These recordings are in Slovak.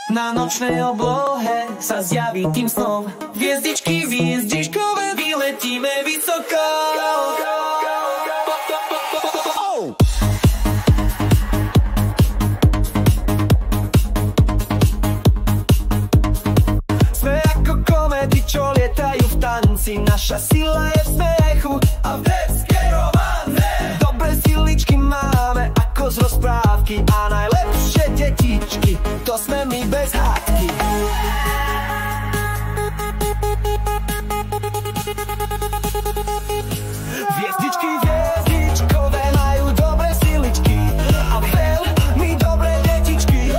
Na nočnej oblohe sa zjaví tým snom. Hviezdičky, hviezdičkové, vyletíme vysoko. Sme ako komety, čo lietajú v tanci. Naša sila je v smiechu a v detskej romance. Dobré siličky máme ako z rozprávky a najlepšie detičky, to sme my bez hádky. Hviezdičky, hviezdičkové majú dobré siličky a veľmi dobré detičky.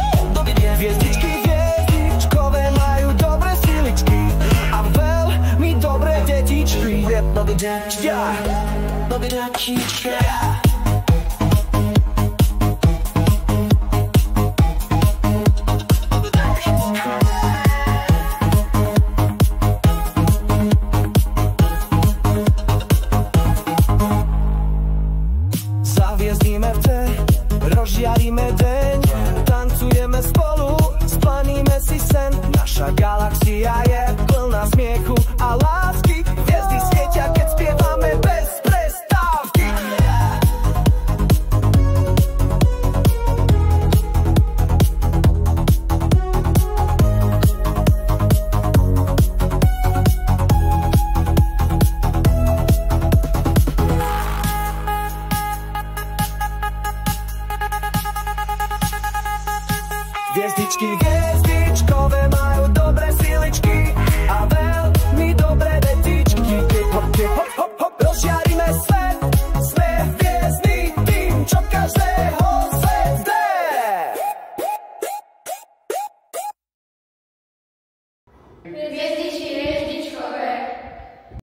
Hviezdičky, hviezdičkové majú dobré siličky a veľmi dobré detičky. Dobré detička, dobré detička. Zaviezdíme v deň, rozžiaríme deň, tancujeme spolu, splaníme si sen. Naša galaxia je plná smiechu a lásky. Hviezdy svietia, keď spievame bez prestávky. Hviezdičky, hviezdičkové majú dobré siličky a veľmi dobré detičky. Hop, hop, hop, hop, rozžiaríme svet, sme hviezdny tým, čo každého zvedne. Hviezdičky, hviezdičkové.